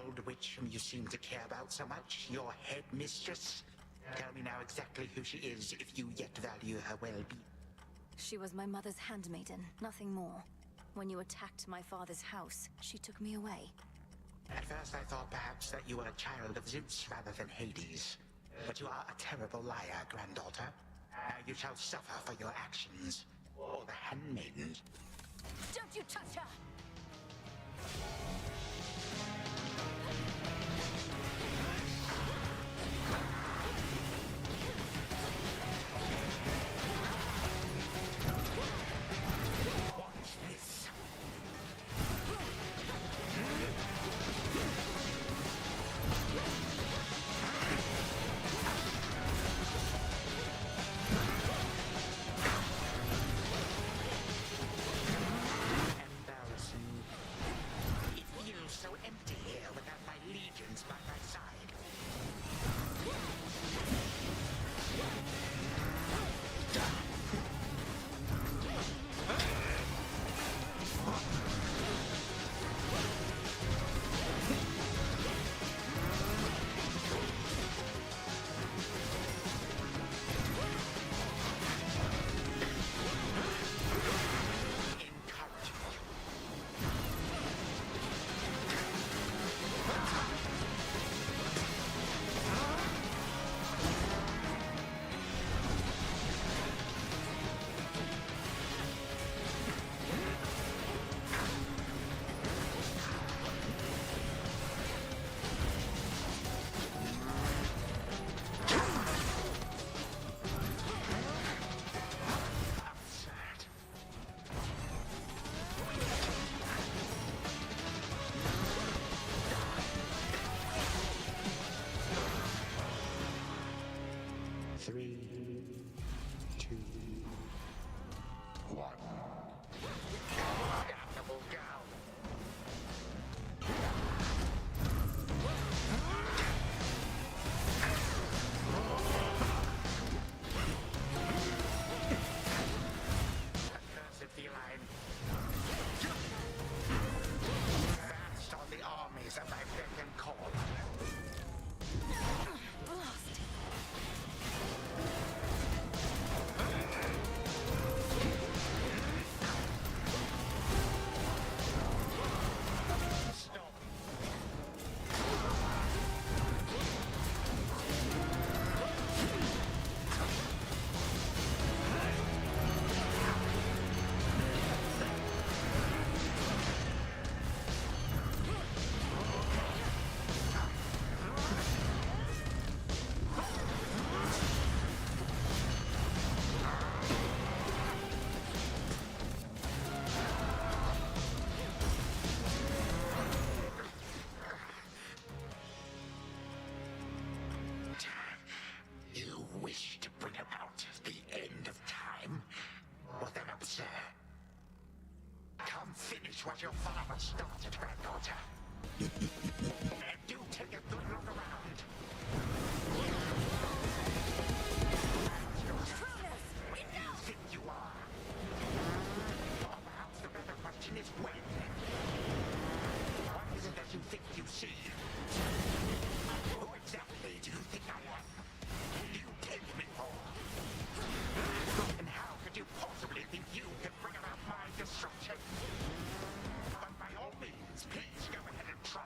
old witch whom you seem to care about so much, your headmistress? Tell me now exactly who she is, if you yet value her well-being. She was my mother's handmaiden, nothing more. When you attacked my father's house, she took me away. At first I thought perhaps that you were a child of Zeus rather than Hades. But you are a terrible liar, granddaughter. You shall suffer for your actions. Or the handmaiden. Don't you touch her! Watch this. Embarrassing. It feels so empty here without my legions by my side. Absurd. Three, two, one. Damnable girl. Accursed feline. Advanced on the armies of my beck and call. Blast! Stop. You wish to bring about the end of time? Well then, absurd. Come finish what your father started, granddaughter. And do take a good look around. Cronus! When do you think you are? Or perhaps the better question is when? What is it that you think you see? Who exactly do you think I am? Who do you take me for? And how could you possibly think you could bring about my destruction? But by all means, please go ahead and try.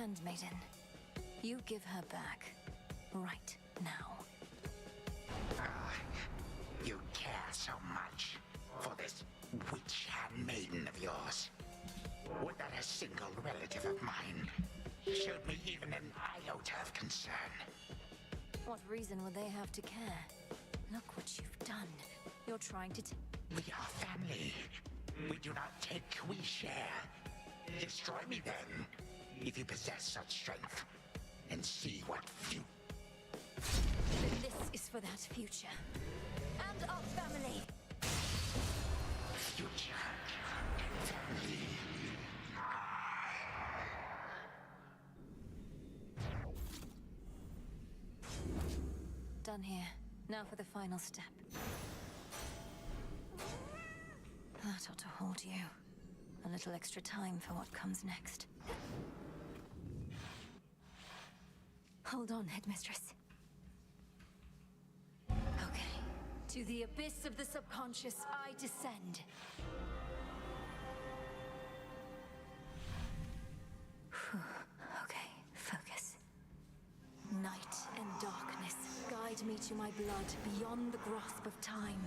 handmaiden. You give her back. Right now. Ah, you care so much for this witch handmaiden of yours. Would that a single relative of mine showed me even an iota of concern? What reason would they have to care? Look what you've done. You're trying to We are family. We do not take, we share. Destroy me then, if you possess such strength, and see what Then this is for that future. And our family. future family. Done here. Now for the final step. That ought to hold you. A little extra time for what comes next. Hold on, Headmistress. Okay. To the abyss of the subconscious, I descend. Whew. Okay, focus. Night and darkness, guide me to my blood beyond the grasp of time.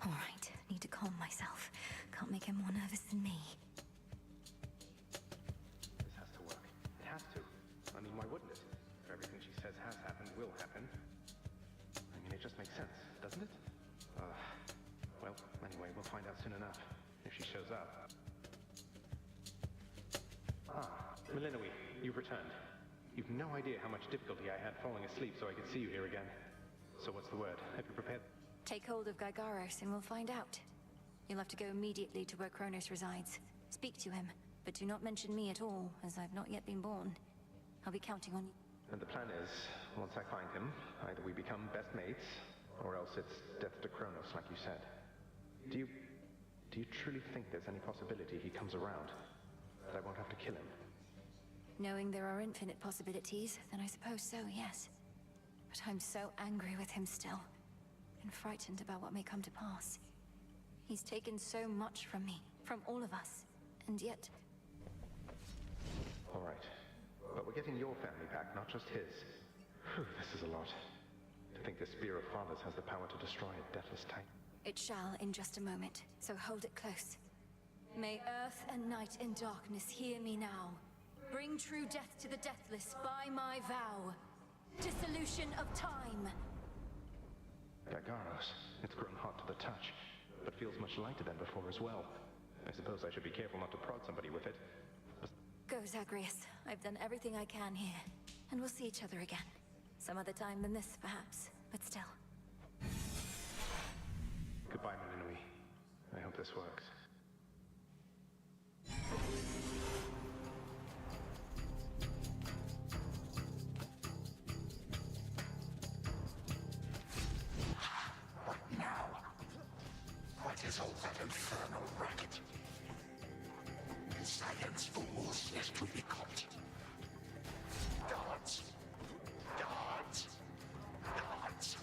All right, need to calm myself. Can't make him more nervous than me. This has to work. It has to. I mean, why wouldn't it? If everything she says has happened will happen. I mean, it just makes sense, doesn't it? Well, anyway, we'll find out soon enough. If she shows up. Ah, Milinoe, you've returned. You've no idea how much difficulty I had falling asleep so I could see you here again. So what's the word? Have you prepared? Take hold of Gygaros and we'll find out. You'll have to go immediately to where Kronos resides. Speak to him, but do not mention me at all, as I've not yet been born. I'll be counting on you. And the plan is, once I find him, either we become best mates, or else it's death to Kronos, like you said. Do you truly think there's any possibility he comes around? That I won't have to kill him? Knowing there are infinite possibilities, then I suppose so, yes. But I'm so angry with him still, and frightened about what may come to pass. He's taken so much from me, from all of us, and yet... All right. But we're getting your family back, not just his. Whew, this is a lot. To think the Spear of Fathers has the power to destroy a deathless titan. It shall in just a moment, so hold it close. May earth and night and darkness hear me now. Bring true death to the deathless by my vow. Dissolution of time. Gygaros, it's grown hot to the touch, but feels much lighter than before as well. I suppose I should be careful not to prod somebody with it. Go, Zagreus. I've done everything I can here. And we'll see each other again. Some other time than this, perhaps. But still. Goodbye, Milinoe. I hope this works. What now? What is all that infernal racket? Silence, fools, lest we be caught. Guards! Guards! Guards!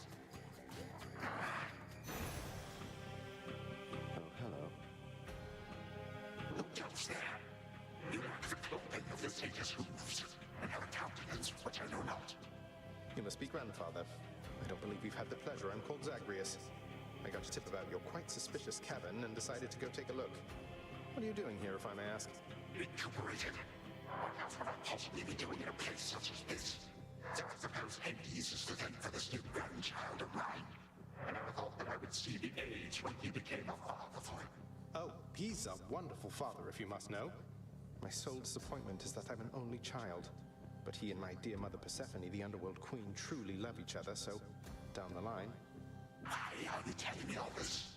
Oh, hello. Who goes there? You lack the clothing of the sage's hooves, and have a countenance which I know not. You must be grandfather. I don't believe we've had the pleasure. I'm called Zagreus. I got a tip about your quite suspicious cabin and decided to go take a look. What are you doing here, if I may ask? Recuperated. What else would I possibly be doing in a place such as this? So I suppose Hades is to thank for this new grandchild of mine. I never thought that I would see the age when he became a father for him. Oh, he's a wonderful father, if you must know. My sole disappointment is that I'm an only child. But he and my dear mother Persephone, the Underworld Queen, truly love each other, so down the line... Why are you telling me all this?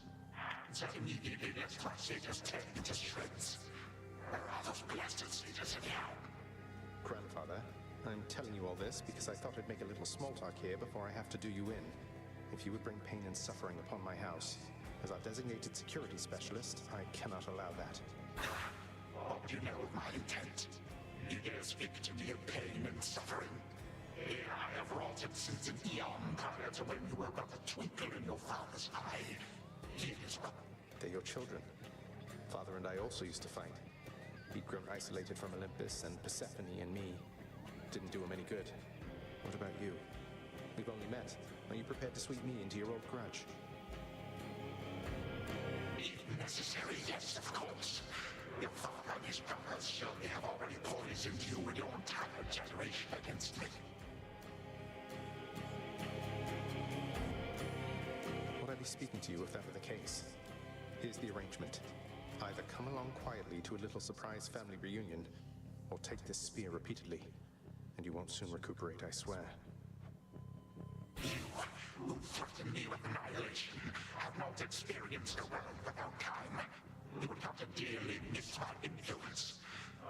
So immediately lets my satyrs tear me to shreds. Where are those blasted satyrs anyhow? Grandfather, I'm telling you all this because I thought I'd make a little small talk here before I have to do you in. If you would bring pain and suffering upon my house. As our designated security specialist, I cannot allow that. What do you know of my intent? You dare speak to me of pain and suffering? Here I have wrought it since an eon prior to when you were but a twinkle in your father's eye. He is what... They're your children. Father and I also used to fight. He'd grown isolated from Olympus, and Persephone and me didn't do him any good. What about you? We've only met. Are you prepared to sweep me into your old grudge? If necessary, yes, of course. Your father and his brothers surely have already poisoned you and your entire generation against me. Would I be speaking to you if that were the case? Here's the arrangement. Either come along quietly to a little surprise family reunion, or take this spear repeatedly, and you won't soon recuperate, I swear. You, who threaten me with annihilation, have not experienced a world without time. You would come to dearly miss my influence.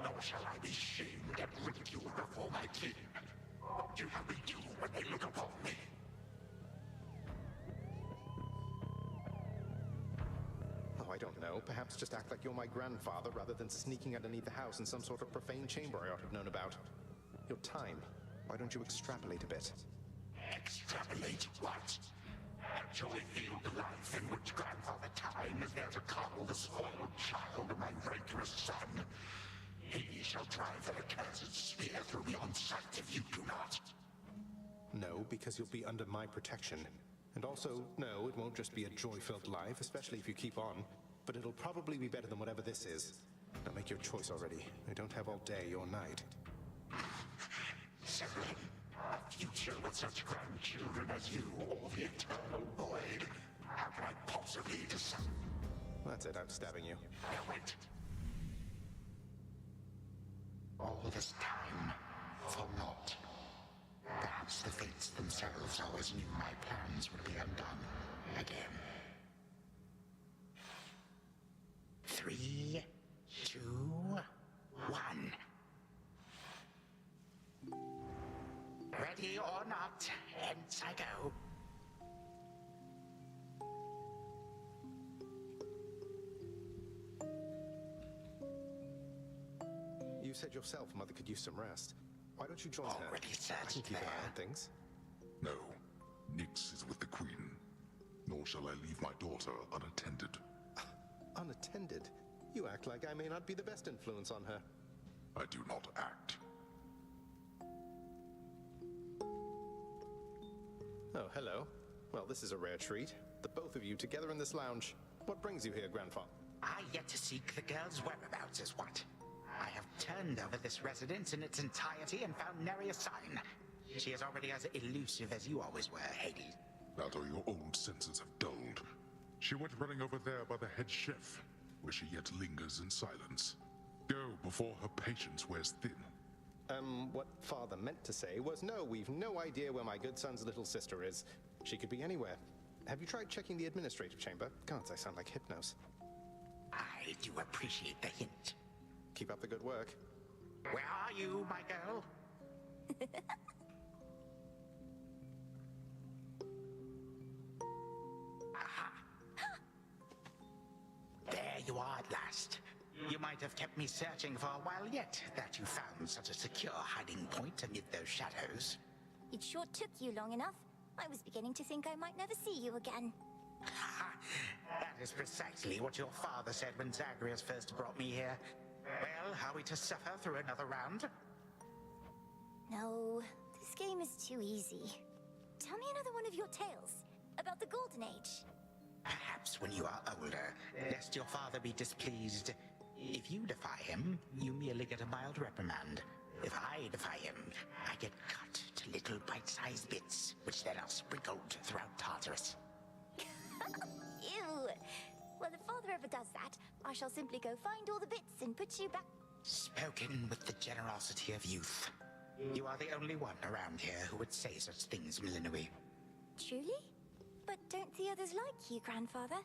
Nor shall I be shamed and ridiculed before my kin. What do you have me do when they look upon me? Oh, I don't know. Perhaps just act like you're my grandfather rather than sneaking underneath the house in some sort of profane chamber I ought to have known about. Your time. Why don't you extrapolate a bit? Extrapolate what? Actually feel the life in which Grandfather Time is there to coddle the spoiled child of my rancorous son. He shall drive the accursed spear through me on sight if you do not. No, because you'll be under my protection. And also, no, it won't just be a joy-filled life, especially if you keep on. But it'll probably be better than whatever this is. Now make your choice already. I don't have all day or night. So, a future with such grandchildren as you, or the eternal void. How can I possibly decide? That's it, I'm stabbing you. Now wait. All this time, for naught. Perhaps the fates themselves always knew my plans would be undone again. 3, 2, 1. Ready or not, hence I go. You said yourself Mother could use some rest. Why don't you join her? Already I can searched keep an there. eye on things. No, Nyx is with the Queen. Nor shall I leave my daughter unattended. Unattended? You act like I may not be the best influence on her. I do not act. Oh, hello. Well, this is a rare treat. The both of you together in this lounge. What brings you here, Grandfather? I yet to seek the girl's whereabouts is what. I have turned over this residence in its entirety and found nary a sign. She is already as elusive as you always were, Hades. That or your own senses have dulled. She went running over there by the head chef, where she yet lingers in silence. Go before her patience wears thin. What Father meant to say was no, we've no idea where my good son's little sister is. She could be anywhere. Have you tried checking the administrative chamber? Gods, I sound like Hypnos. I do appreciate the hint. Keep up the good work. Where are you, my girl? Aha! There you are at last. You might have kept me searching for a while yet, that you found such a secure hiding point amid those shadows. It sure took you long enough. I was beginning to think I might never see you again. Ha! That is precisely what your father said when Zagreus first brought me here. Well, are we to suffer through another round? No, this game is too easy. Tell me another one of your tales about the Golden Age. Perhaps when you are older, lest your father be displeased. If you defy him, you merely get a mild reprimand. If I defy him, I get cut to little bite-sized bits, which then are sprinkled throughout Tartarus. Ew! Well, if Father ever does that, I shall simply go find all the bits and put you back. Spoken with the generosity of youth. You are the only one around here who would say such things, Millenary. Truly? But don't the others like you, Grandfather?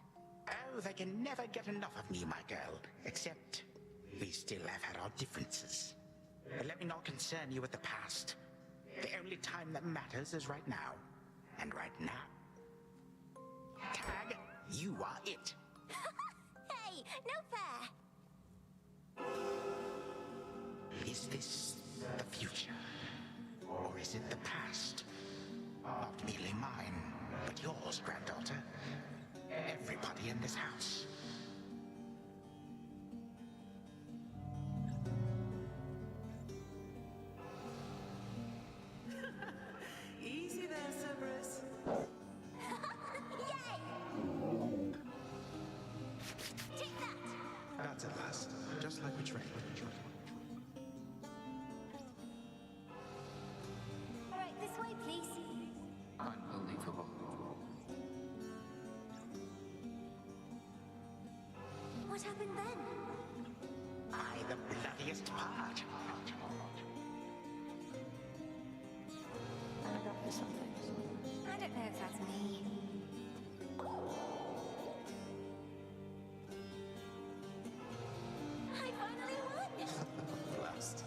Oh, they can never get enough of me, my girl. Except, we still have had our differences. But let me not concern you with the past. The only time that matters is right now. And right now. Tag, you are it. Hey, no fair! Is this the future? Or is it the past? Not merely mine, but yours, granddaughter. Everybody in this house. What happened then? I the bloodiest part. I'm up for something. I don't know if that's me. I finally won! Blast.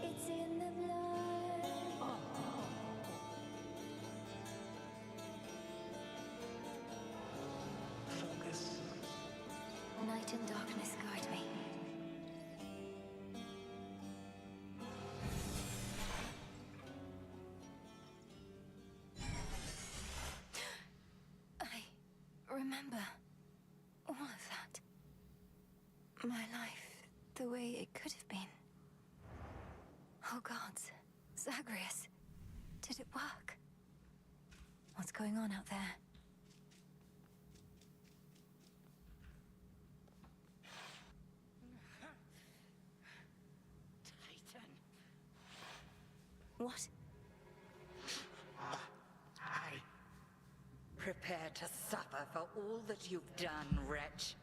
It's in the blood. Focus. Night and darkness guide me. I remember all of that. My life, the way it could have been. Oh gods, Zagreus, did it work? What's going on out there? Titan. What? I... Prepare to suffer for all that you've done, wretch.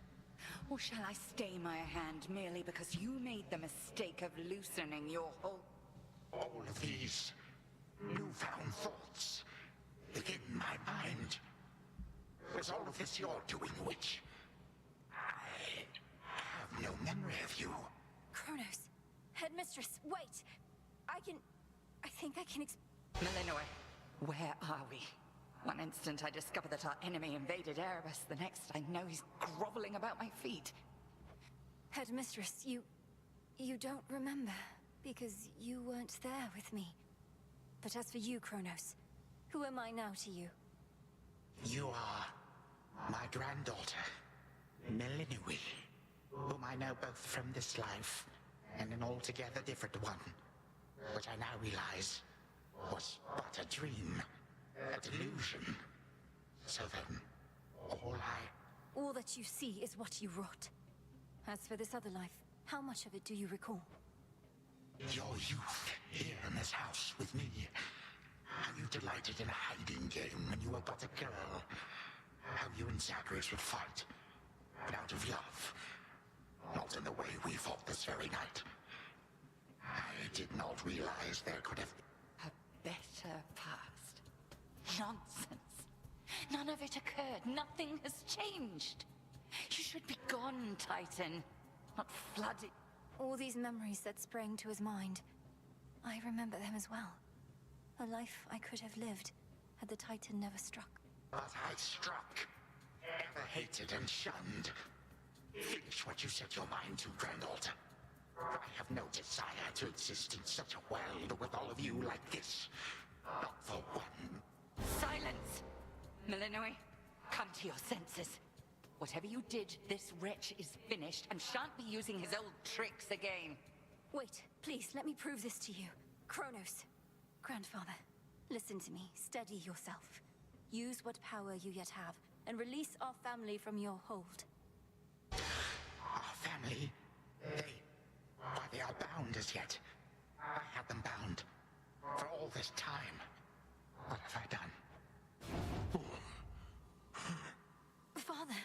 Or shall I stay my hand merely because you made the mistake of loosening your hold? All of these newfound thoughts within my mind. Was all of this your doing, witch? I have no memory of you. Chronos, Headmistress, wait! I think I can Malinois, where are we? One instant I discover that our enemy invaded Erebus, the next I know he's groveling about my feet. Headmistress, you don't remember, because you weren't there with me. But as for you, Chronos, who am I now to you? You are my granddaughter, Melinui, whom I know both from this life and an altogether different one, which I now realize was but a dream, a delusion. So then, All that you see is what you wrought. As for this other life, how much of it do you recall? Your youth here in this house with me. How you delighted in a hiding game when you were but a girl. How you and Zagreus would fight. But out of love. Not in the way we fought this very night. I did not realize there could have... A better past. Nonsense. None of it occurred. Nothing has changed. You should be gone, Titan. Not flooded. All these memories that sprang to his mind. I remember them as well. A life I could have lived had the Titan never struck. But I struck. Ever hated and shunned. Finish what you set your mind to, granddaughter. I have no desire to exist in such a world with all of you like this. Not for one. Silence! Malinois, come to your senses. Whatever you did, this wretch is finished and shan't be using his old tricks again. Wait, please, let me prove this to you. Chronos. Grandfather, listen to me. Steady yourself. Use what power you yet have, and release our family from your hold. Our family? They are bound as yet. I had them bound. For all this time. What have I done? Father,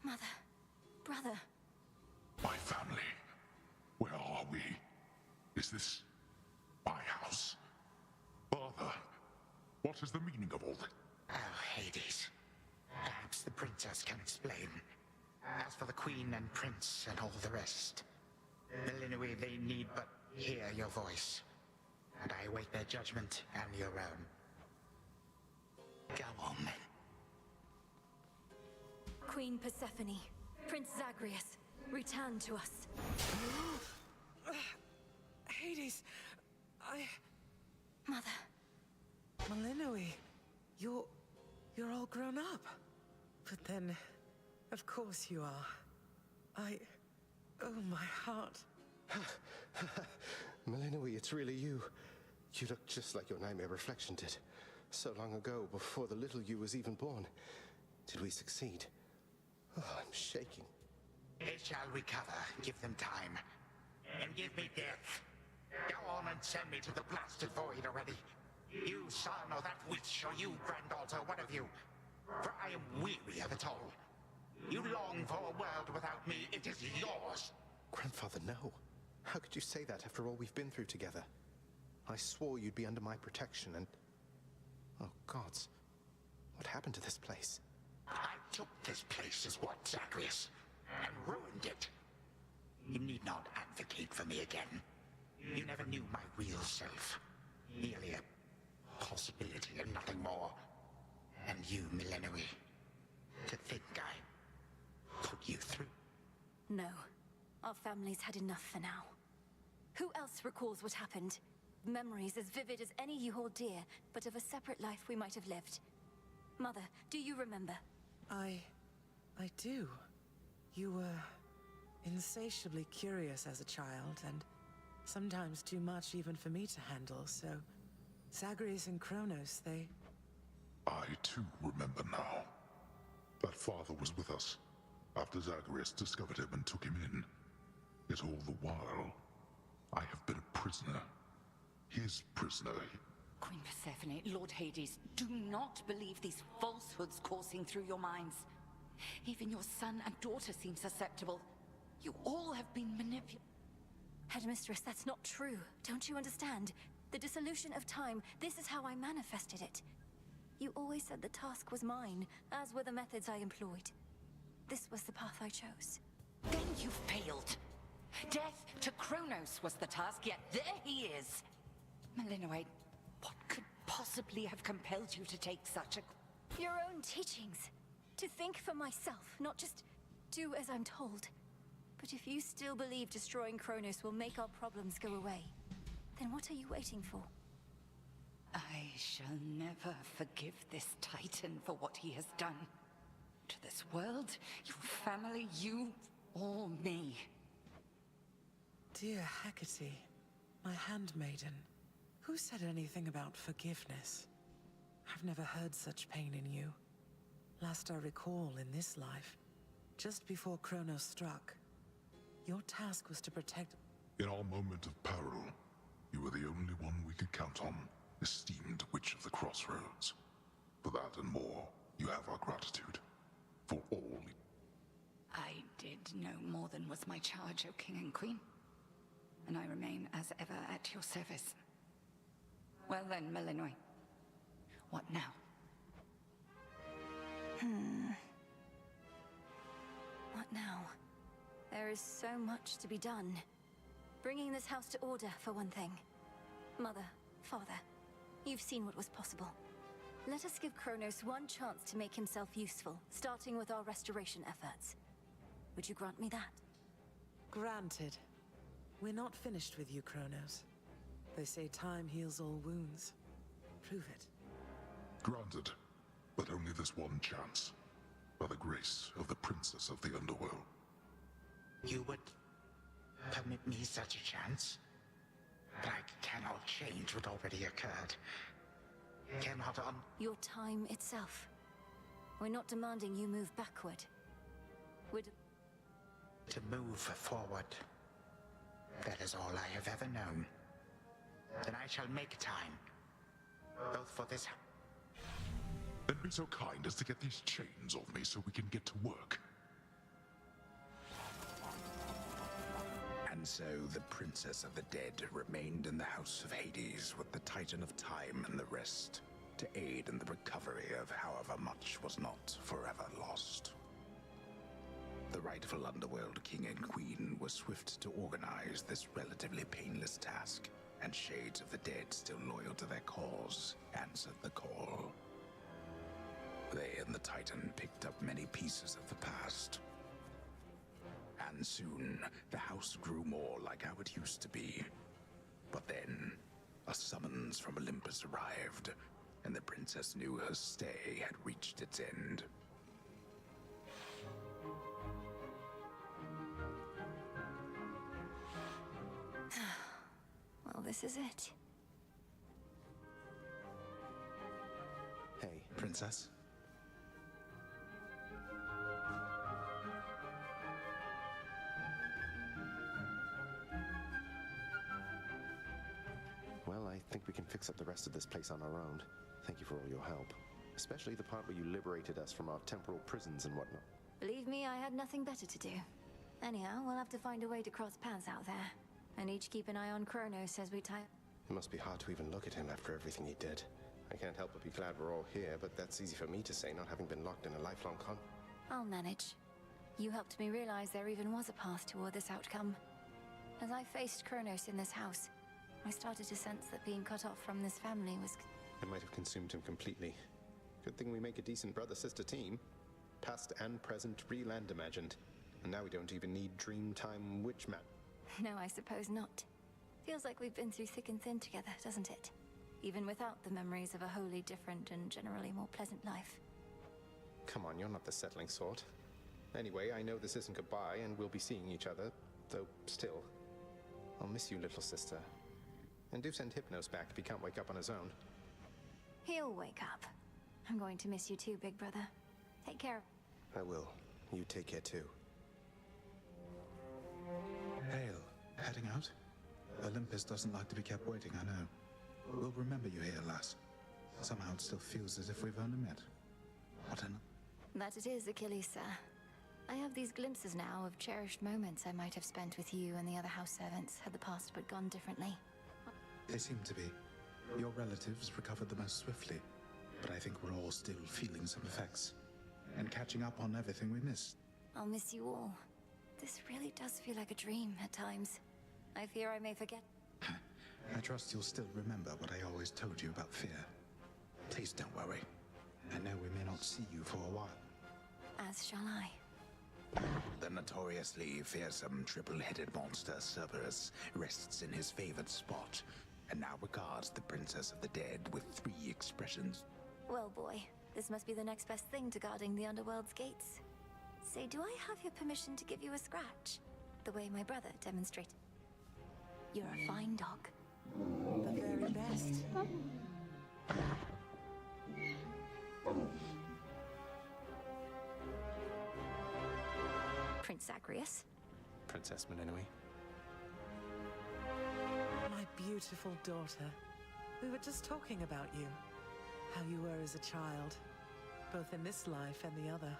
mother, brother. My family. Where are we? Is this my house? Father, what is the meaning of all this? Oh, Hades. Perhaps the princess can explain. As for the queen and prince and all the rest, Melinui, they need but hear your voice. And I await their judgment and your own. Go on, then. Queen Persephone, Prince Zagreus, return to us. Hades, Mother, Melinui, you're all grown up. But then, of course you are. Oh, my heart. Melinui, it's really you. You look just like your nightmare reflection did. So long ago, before the little you was even born. Did we succeed? Oh, I'm shaking. They shall recover. Give them time. And give me death. Go on and send me to the blasted void already. You son or that witch, or you granddaughter, one of you. For I am weary of it all. You long for a world without me, it is yours. Grandfather, no. How could you say that after all we've been through together? I swore you'd be under my protection and... Oh, gods. What happened to this place? I took this place as what, Zagreus? And ruined it. You need not advocate for me again. You never knew my real self. Merely a possibility and nothing more. And you, Millenoi. To think I put you through. No. Our family's had enough for now. Who else recalls what happened? Memories as vivid as any you hold dear, but of a separate life we might have lived. Mother, do you remember? I do. You were insatiably curious as a child, and sometimes too much even for me to handle, so... Zagreus and Chronos, they... I too remember now. That father was with us after Zagreus discovered him and took him in. Yet all the while, I have been a prisoner. His prisoner. Queen Persephone, Lord Hades, do not believe these falsehoods coursing through your minds. Even your son and daughter seem susceptible. You all have been manipulated. Headmistress, that's not true. Don't you understand? The dissolution of time, this is how I manifested it. You always said the task was mine, as were the methods I employed. This was the path I chose. Then you failed. Death to Chronos was the task, yet there he is. Millenoi, what could possibly have compelled you to take such a... Your own teachings. To think for myself, not just do as I'm told. But if you still believe destroying Chronos will make our problems go away, then what are you waiting for? I shall never forgive this Titan for what he has done. To this world, your family, you, or me. Dear Hecate, my handmaiden, who said anything about forgiveness? I've never heard such pain in you. Last I recall in this life, just before Chronos struck, your task was to protect... In our moment of peril, you were the only one we could count on, esteemed Witch of the Crossroads. For that and more, you have our gratitude. For all... I did no more than was my charge, O King and Queen. And I remain as ever at your service. Well then, Millenoi. What now? What now? There is so much to be done. Bringing this house to order, for one thing. Mother, father, you've seen what was possible. Let us give Chronos one chance to make himself useful, starting with our restoration efforts. Would you grant me that? Granted. We're not finished with you, Chronos. They say time heals all wounds. Prove it. Granted, but only this one chance. By the grace of the Princess of the Underworld. You would permit me such a chance? But I cannot change what already occurred. Cannot Your time itself. We're not demanding you move backward. We're to move forward. That is all I have ever known. Then I shall make time. Both for this... Then be so kind as to get these chains off me so we can get to work. And so the Princess of the Dead remained in the House of Hades with the Titan of Time and the rest, to aid in the recovery of however much was not forever lost. The rightful Underworld King and Queen were swift to organize this relatively painless task, and Shades of the Dead, still loyal to their cause, answered the call. They and the Titan picked up many pieces of the past. And soon, the house grew more like how it used to be. But then, a summons from Olympus arrived, and the princess knew her stay had reached its end. Well, this is it. Hey, Princess. Well, I think we can fix up the rest of this place on our own. Thank you for all your help. Especially the part where you liberated us from our temporal prisons and whatnot. Believe me, I had nothing better to do. Anyhow, we'll have to find a way to cross paths out there. And each keep an eye on Chronos as we tie... It must be hard to even look at him after everything he did. I can't help but be glad we're all here, but that's easy for me to say, not having been locked in a lifelong I'll manage. You helped me realize there even was a path toward this outcome. As I faced Chronos in this house, I started to sense that being cut off from this family was... It might have consumed him completely. Good thing we make a decent brother-sister team. Past and present, real and imagined. And now we don't even need Dreamtime Witchman. No, I suppose not. Feels like we've been through thick and thin together, doesn't it? Even without the memories of a wholly different and generally more pleasant life. Come on, you're not the settling sort. Anyway, I know this isn't goodbye, and we'll be seeing each other, though still. I'll miss you, little sister. And do send Hypnos back if he can't wake up on his own. He'll wake up. I'm going to miss you too, big brother. Take care. I will. You take care too. Hail, heading out? Olympus doesn't like to be kept waiting, I know. We'll remember you here, lass. Somehow it still feels as if we've only met. What an... That it is, Achilles, sir. I have these glimpses now of cherished moments I might have spent with you and the other house servants had the past but gone differently. They seem to be. Your relatives recovered the most swiftly, but I think we're all still feeling some effects. And catching up on everything we missed. I'll miss you all. This really does feel like a dream at times. I fear I may forget. I trust you'll still remember what I always told you about fear. Please don't worry. I know we may not see you for a while. As shall I. The notoriously fearsome triple-headed monster Cerberus rests in his favored spot, and now regards the Princess of the Dead with 3 expressions. Well, boy, this must be the next best thing to guarding the Underworld's gates. Say, do I have your permission to give you a scratch? The way my brother demonstrated. You're a fine dog. The very best. Prince Zagreus. Princess Melinoi. My beautiful daughter. We were just talking about you. How you were as a child. Both in this life and the other.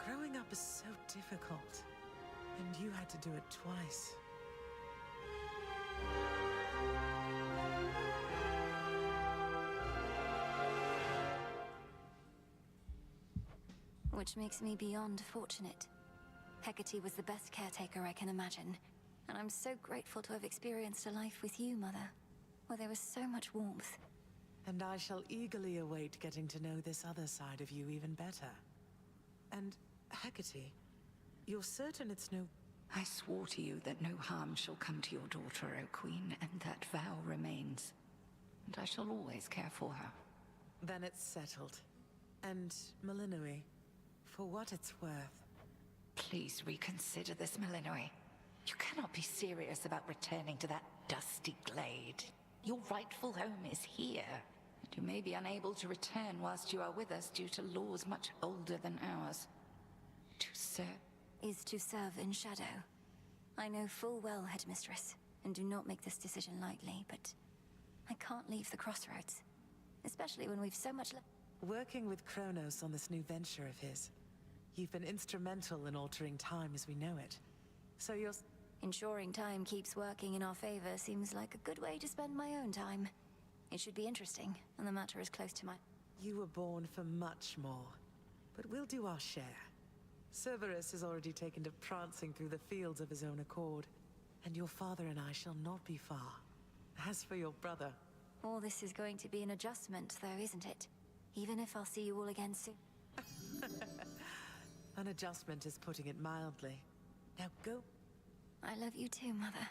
Growing up is so difficult. And you had to do it twice. Which makes me beyond fortunate. Hecate was the best caretaker I can imagine, and I'm so grateful to have experienced a life with you, Mother, where there was so much warmth. And I shall eagerly await getting to know this other side of you even better. And, Hecate, you're certain it's no... I swore to you that no harm shall come to your daughter, O Queen, and that vow remains. And I shall always care for her. Then it's settled. And, Melinoi, for what it's worth... Please reconsider this, Melinoi. You cannot be serious about returning to that dusty glade. Your rightful home is here. And you may be unable to return whilst you are with us due to laws much older than ours. To serve... is to serve in shadow. I know full well, Headmistress, and do not make this decision lightly, but I can't leave the crossroads. Especially when we've so much left. Working with Chronos on this new venture of his, you've been instrumental in altering time as we know it. So you're... Ensuring time keeps working in our favor seems like a good way to spend my own time. It should be interesting, and the matter is close to my... You were born for much more, but we'll do our share. Cerberus has already taken to prancing through the fields of his own accord, and your father and I shall not be far. As for your brother... All this is going to be an adjustment, though, isn't it? Even if I'll see you all again soon. An adjustment is putting it mildly. Now go. I love you too, Mother.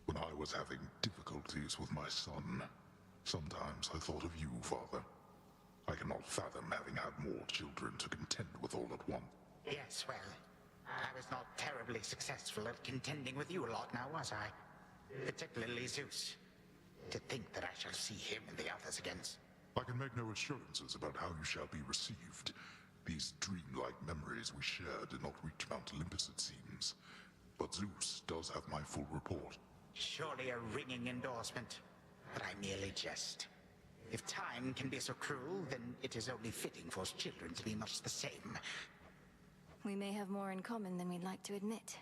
When I was having difficulties with my son, sometimes I thought of you, Father. I cannot fathom having had more children to contend with all at once. Yes, well, I was not terribly successful at contending with you a lot now, was I? Particularly Zeus. To think that I shall see him and the others again. I can make no assurances about how you shall be received. These dreamlike memories we share did not reach Mount Olympus, it seems. but Zeus does have my full report. Surely a ringing endorsement, but I merely jest. If time can be so cruel, then it is only fitting for children to be much the same. We may have more in common than we'd like to admit.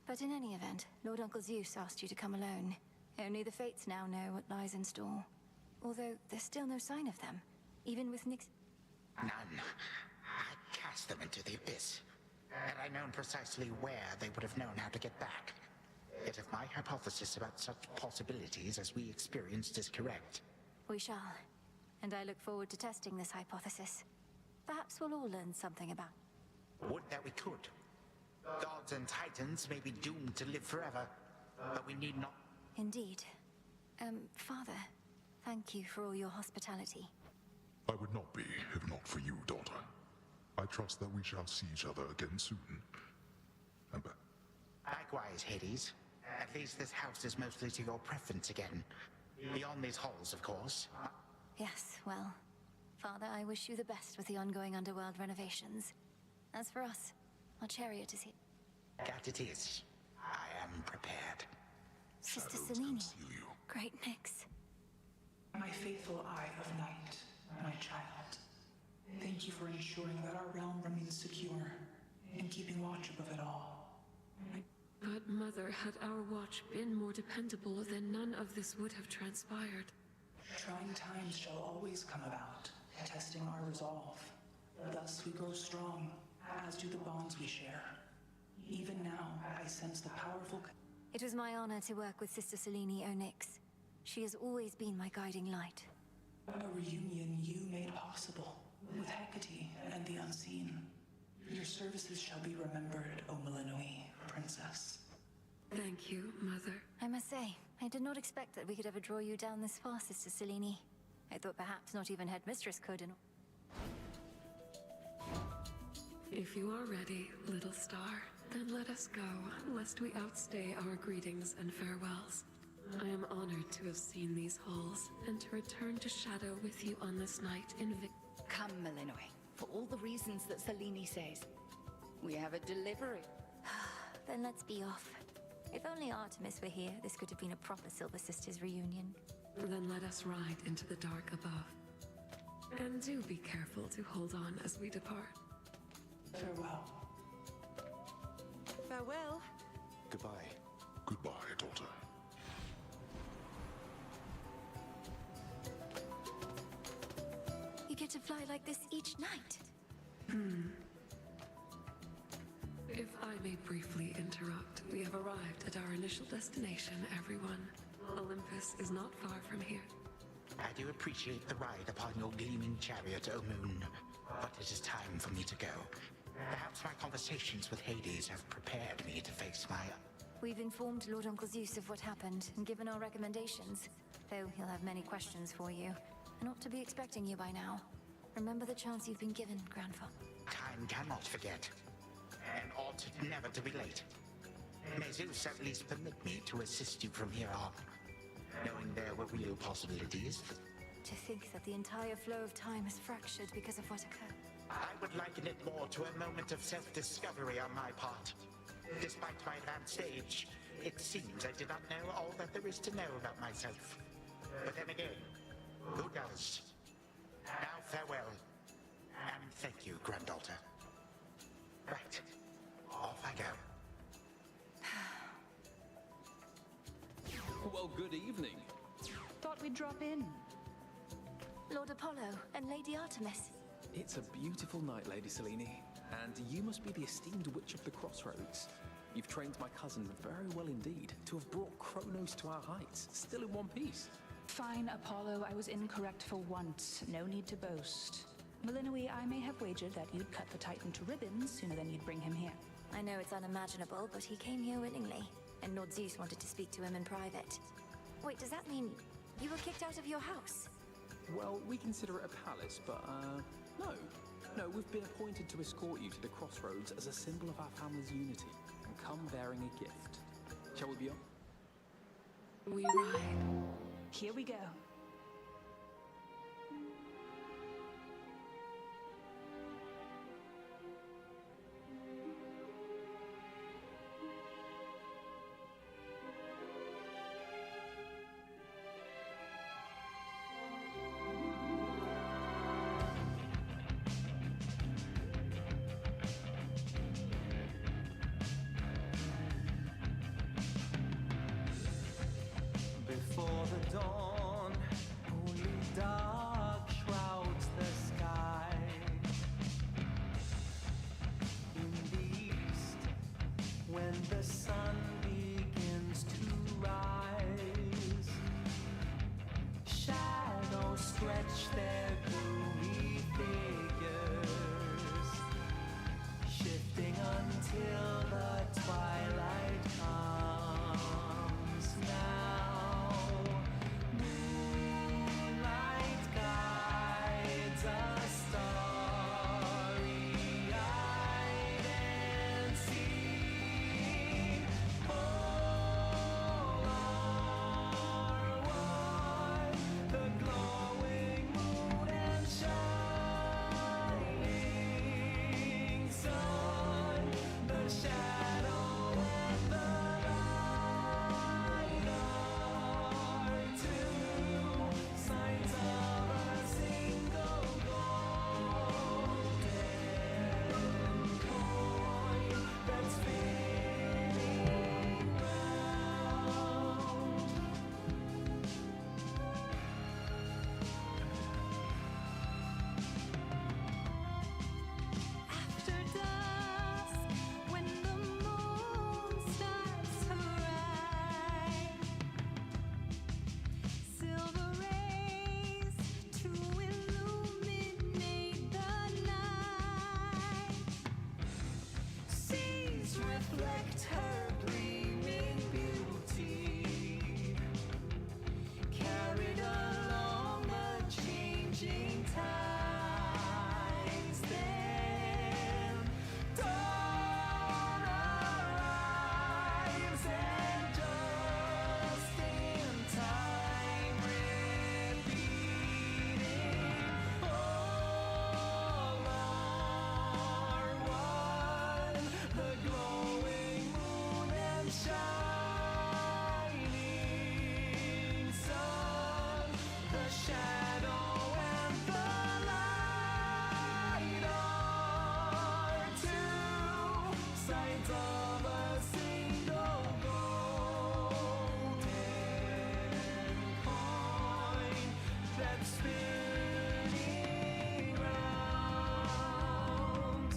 But in any event, Lord Uncle Zeus asked you to come alone. Only the Fates now know what lies in store. Although there's still no sign of them, even with Nyx. None. I cast them into the abyss. Had I known precisely where, they would have known how to get back. Yet if my hypothesis about such possibilities as we experienced is correct... We shall. And I look forward to testing this hypothesis. Perhaps we'll all learn something about... Would that we could. Gods and titans may be doomed to live forever, but we need not... Indeed. Father, thank you for all your hospitality. I would not be if not for you, daughter. I trust that we shall see each other again soon. And Likewise, Hades. At least this house is mostly to your preference again. Beyond these halls, of course. Yes, well, Father, I wish you the best with the ongoing underworld renovations. As for us, our chariot is here. That it is. I am prepared. Sister shadows Selene. conceal you. Great mix. My faithful Eye of Night, my child. Thank you for ensuring that our realm remains secure and keeping watch above it all. But Mother, had our watch been more dependable, then none of this would have transpired. Trying times shall always come about, testing our resolve. Thus we grow strong, as do the bonds we share. Even now, I sense the powerful... It was my honor to work with Sister Selene Onyx. She has always been my guiding light. A reunion you made possible, with Hecate and the Unseen. Your services shall be remembered, O Melinoi, Princess. Thank you, Mother. I must say, I did not expect that we could ever draw you down this far, Sister Selene. I thought perhaps not even Headmistress could and... If you are ready, little star, then let us go, lest we outstay our greetings and farewells. I am honored to have seen these halls, and to return to Shadow with you on this night in Come, Melinoi, for all the reasons that Selene says. We have a delivery. Then let's be off. If only Artemis were here, this could have been a proper Silver Sisters reunion. Then let us ride into the dark above. And do be careful to hold on as we depart. Farewell. Farewell. Goodbye. Goodbye, daughter. You get to fly like this each night. If I may briefly interrupt, we have arrived at our initial destination, everyone. Olympus is not far from here. I do appreciate the ride upon your gleaming chariot, O Moon. But it is time for me to go. Perhaps my conversations with Hades have prepared me to face my... We've informed Lord Uncle Zeus of what happened and given our recommendations. Though he'll have many questions for you. And ought to be expecting you by now. Remember the chance you've been given, Grandfather. Time cannot forget. And ought never to be late. May Zeus at least permit me to assist you from here on. Knowing there were real possibilities. To think that the entire flow of time is fractured because of what occurred. I would liken it more to a moment of self-discovery on my part. Despite my advanced age, it seems I did not know all that there is to know about myself. But then again, who does? Now farewell, and thank you, granddaughter. Right, off I go. Well, good evening. Thought we'd drop in. Lord Apollo and Lady Artemis. It's a beautiful night, Lady Selene, and you must be the esteemed Witch of the Crossroads. You've trained my cousin very well indeed to have brought Chronos to our heights, still in one piece. Fine, Apollo. I was incorrect for once. No need to boast. Melinoi, I may have wagered that you'd cut the Titan to ribbons sooner than you'd bring him here. I know it's unimaginable, but he came here willingly. And Lord Zeus wanted to speak to him in private. Wait, does that mean you were kicked out of your house? Well, we consider it a palace, but, no. No, we've been appointed to escort you to the Crossroads as a symbol of our family's unity, and come bearing a gift. Shall we be on? We ride. Here we go. till the twilight comes now. Moonlight guides us starry-eyed and see all are one, the glowing moon and shining sun, the shadow and the light are two sides of a single golden coin that's spinning round. After dusk, when the moon starts to rise, silver rays to illuminate the night. Seas reflect her gleaming beauty, carried along the changing tides. Then dawn arrives, and just in time, repeating, all are one, the glowing moon and shining sun, the shadow and the light are two sides of a single golden coin that's spinning round.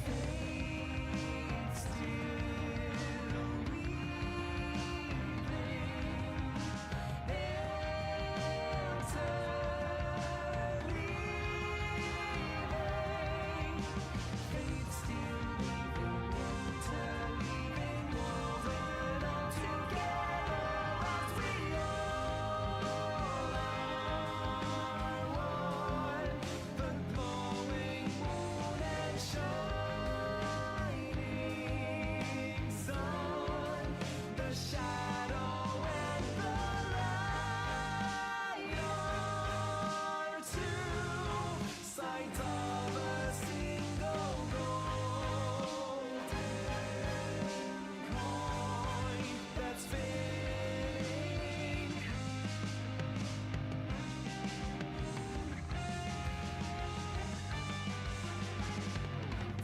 Fate still weaving, enter leaving. Fate still weaving, interleaving, woven all together as we all are one. The glowing moon and shining sun, the shadow and the light are two sides of a single golden coin that's spinning.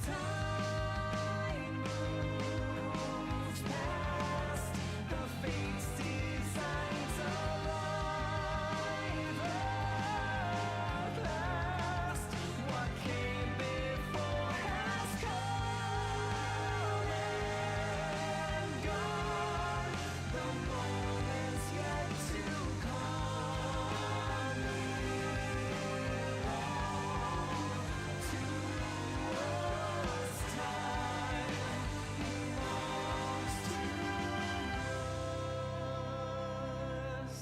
Time moves past, the fates' designs alive at last. What came before has come and gone. The moments yet to come to us. Time belongs to us.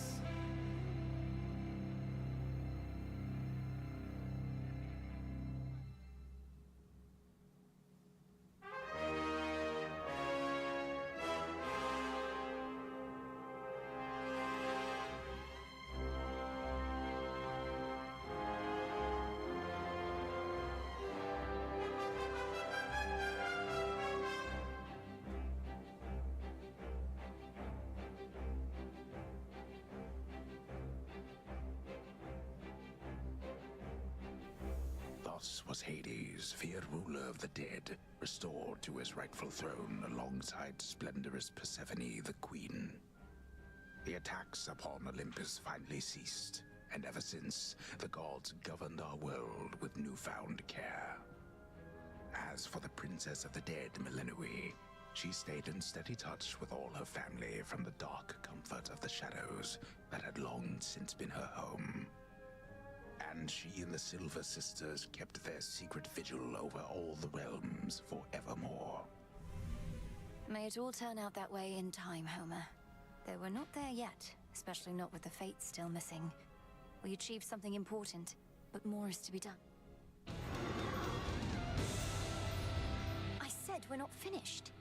Thus was Hades, feared ruler of the dead, restored to his rightful throne alongside splendorous Persephone, the queen. The attacks upon Olympus finally ceased, and ever since, the gods governed our world with newfound care. As for the princess of the dead, Melinoi, She stayed in steady touch with all her family from the dark comfort of the shadows that had long since been her home. And she and the Silver Sisters kept their secret vigil over all the realms forevermore. May it all turn out that way in time, Homer. Though we're not there yet, especially not with the Fates still missing. We achieved something important, but more is to be done. I said we're not finished.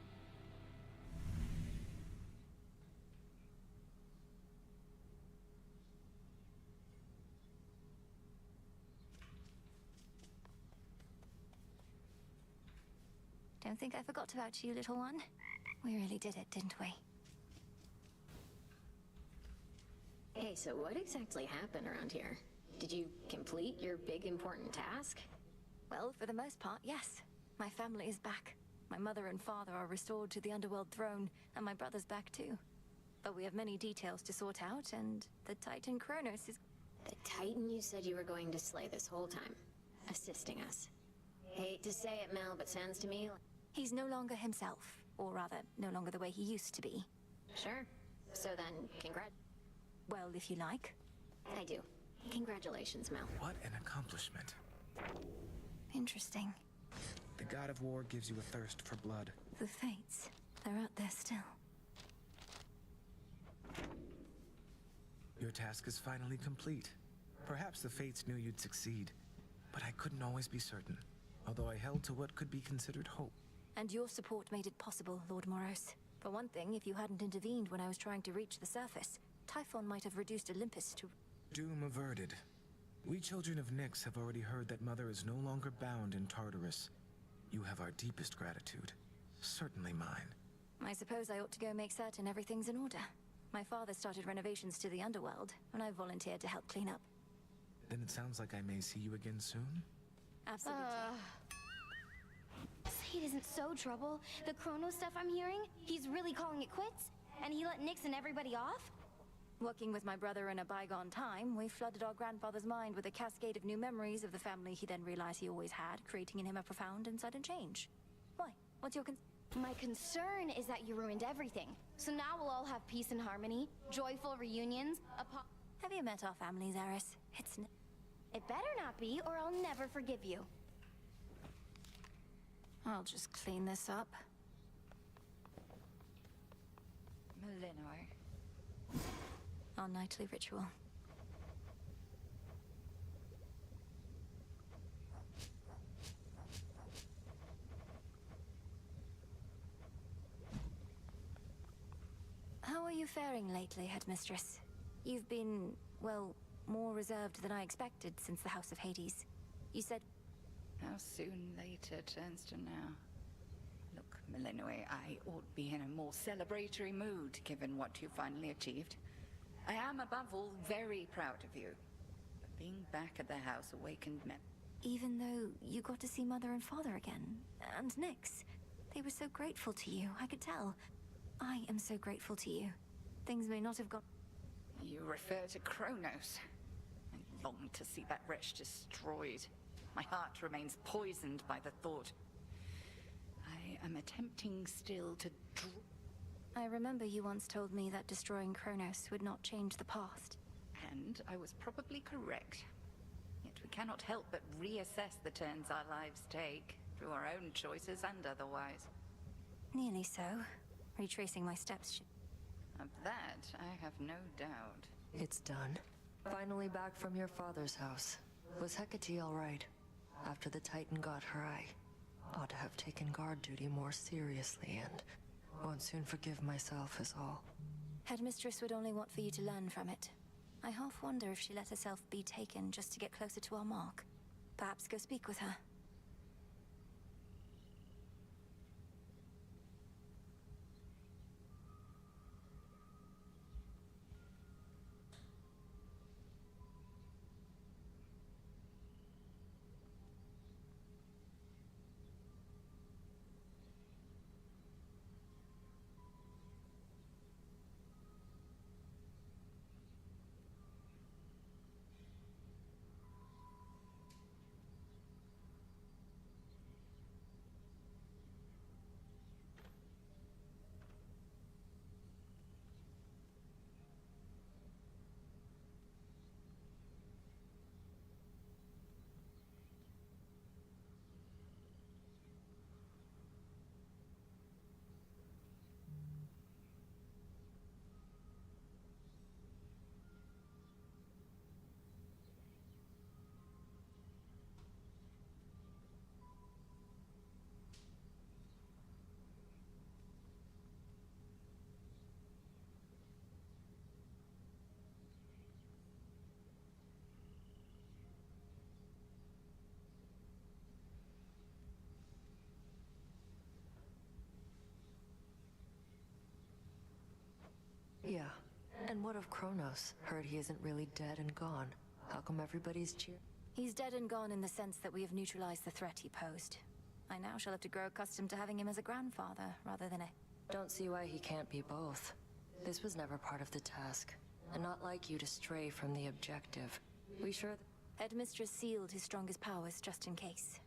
Don't think I forgot about you, little one. We really did it, didn't we? Hey, so what exactly happened around here? Did you complete your big important task? Well, for the most part, yes. My family is back. My mother and father are restored to the underworld throne, and my brother's back too. But we have many details to sort out, and the Titan Chronos is... The Titan you said you were going to slay this whole time, assisting us. Hate to say it, Mel, but sounds to me like... He's no longer himself, or rather, no longer the way he used to be. Sure. So then, Well, if you like. I do. Congratulations, Mel. What an accomplishment. Interesting. The god of war gives you a thirst for blood. The Fates. They're out there still. Your task is finally complete. Perhaps the Fates knew you'd succeed, but I couldn't always be certain, although I held to what could be considered hope. And your support made it possible, Lord Moros. For one thing, if you hadn't intervened when I was trying to reach the surface, Typhon might have reduced Olympus to... Doom averted. We children of Nyx have already heard that Mother is no longer bound in Tartarus. You have our deepest gratitude. Certainly mine. I suppose I ought to go make certain everything's in order. My father started renovations to the underworld, and I volunteered to help clean up. Then it sounds like I may see you again soon? Absolutely. Say it isn't so trouble. The Chrono stuff I'm hearing, he's really calling it quits? And he let Nyx and everybody off? Working with my brother in a bygone time, we flooded our grandfather's mind with a cascade of new memories of the family he then realized he always had, creating in him a profound and sudden change. Why? What's your My concern is that you ruined everything. So now we'll all have peace and harmony, joyful reunions, Have you met our families, Eris? It better not be, or I'll never forgive you. I'll just clean this up. Melinoi. Our nightly ritual. How are you faring lately, Headmistress? You've been, well, more reserved than I expected since the House of Hades. You said... How soon later turns to now. Look, Melinoi, I ought be in a more celebratory mood, given what you finally achieved. I am, above all, very proud of you. But being back at the house awakened me. Even though you got to see Mother and Father again, and Nyx, they were so grateful to you, I could tell. I am so grateful to you. Things may not have gone... You refer to Chronos. I long to see that wretch destroyed. My heart remains poisoned by the thought. I am attempting still to I remember you once told me that destroying Chronos would not change the past. And I was probably correct. Yet we cannot help but reassess the turns our lives take, through our own choices and otherwise. Nearly so. Retracing my steps. Of that, I have no doubt. It's done. Finally back from your father's house. Was Hecate all right? After the Titan got her, I ought to have taken guard duty more seriously and won't soon forgive myself is all. Headmistress would only want for you to learn from it. I half wonder if she let herself be taken just to get closer to our mark. Perhaps go speak with her. And what of Chronos? Heard he isn't really dead and gone. How come everybody's cheer? He's dead and gone in the sense that we have neutralized the threat he posed. I now shall have to grow accustomed to having him as a grandfather, rather than a... Don't see why he can't be both. This was never part of the task, and not like you to stray from the objective. We sure... Headmistress sealed his strongest powers just in case.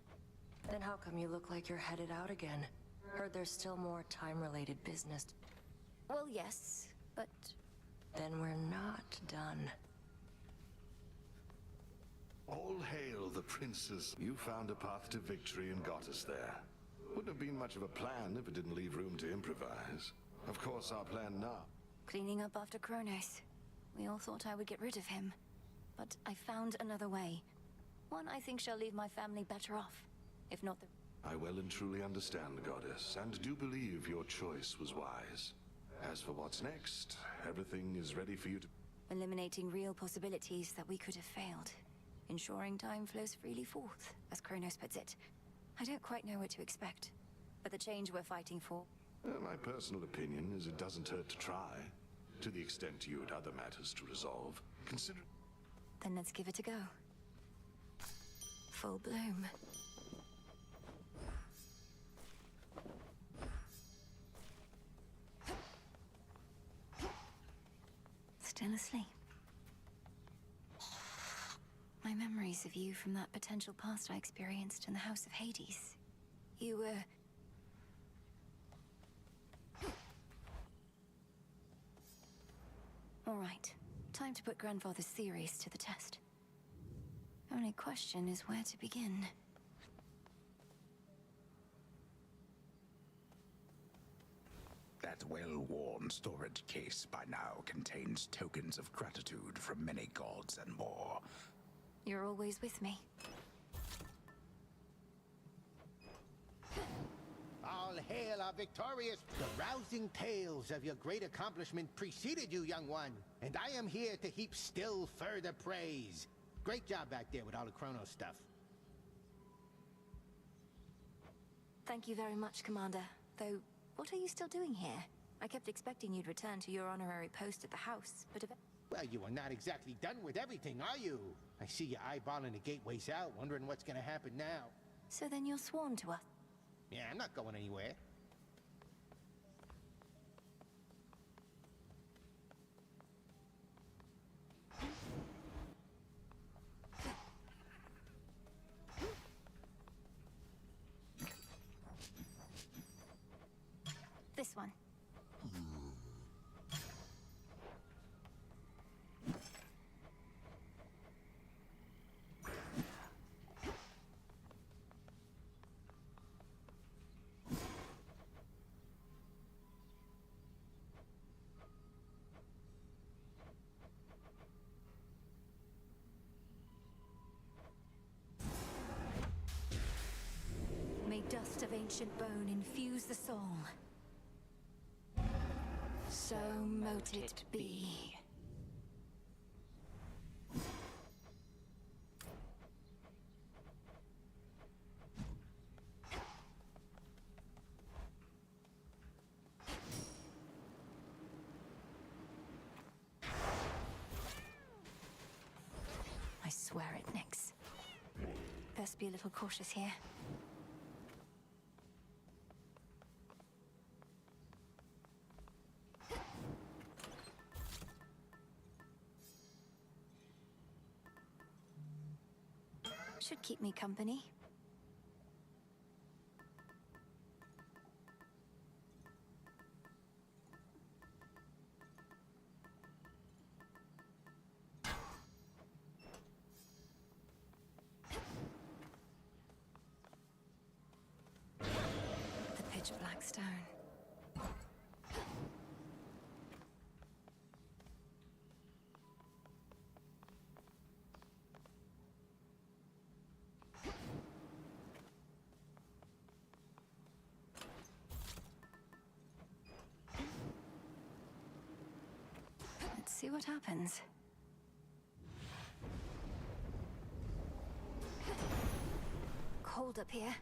Then how come you look like you're headed out again? Heard there's still more time-related business. Well, yes, but... Then we're not done. All hail the princess. You found a path to victory and got us there. Wouldn't have been much of a plan if it didn't leave room to improvise. Of course, our plan now... Cleaning up after Chronos. We all thought I would get rid of him. But I found another way. One I think shall leave my family better off. If not the... I well and truly understand, Goddess, and do believe your choice was wise. As for what's next, everything is ready for you to... Eliminating real possibilities that we could have failed. Ensuring time flows freely forth, as Chronos puts it. I don't quite know what to expect, but the change we're fighting for... My personal opinion is it doesn't hurt to try. To the extent you had other matters to resolve, consider... Then let's give it a go. Full bloom. Still asleep. My memories of you from that potential past I experienced in the House of Hades. You were... All right. Time to put Grandfather's theories to the test. Only question is where to begin. That well-worn storage case by now contains tokens of gratitude from many gods and more. You're always with me. All hail our victorious! The rousing tales of your great accomplishment preceded you, young one, and I am here to heap still further praise. Great job back there with all the Chronos stuff. Thank you very much, Commander. Though, what are you still doing here? I kept expecting you'd return to your honorary post at the house, but... Well, you are not exactly done with everything, are you? I see you eyeballing the gateways out, wondering what's gonna happen now. So then you're sworn to us? Yeah, I'm not going anywhere. This one. May dust of ancient bone infuse the soul. So mote it be. I swear it, Nyx. Best be a little cautious here. Should keep me company. The pitch black stone. Let's see what happens. Cold up here.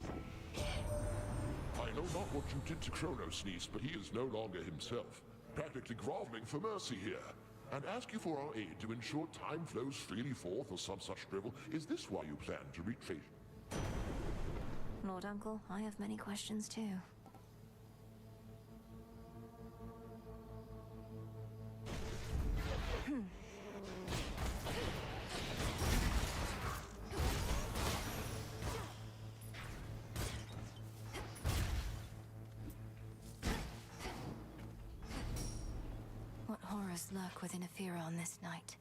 I know not what you did to Chronosy, but he is no longer himself. practically groveling for mercy here, and ask you for our aid to ensure time flows freely forth or some such drivel. Is this why you plan to retreat? Lord Uncle, I have many questions too. What horrors lurk within Ephira on this night?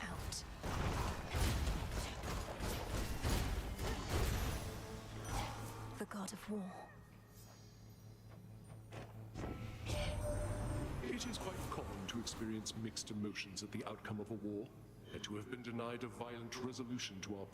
Out. The god of war. It is quite common to experience mixed emotions at the outcome of a war, and to have been denied a violent resolution to our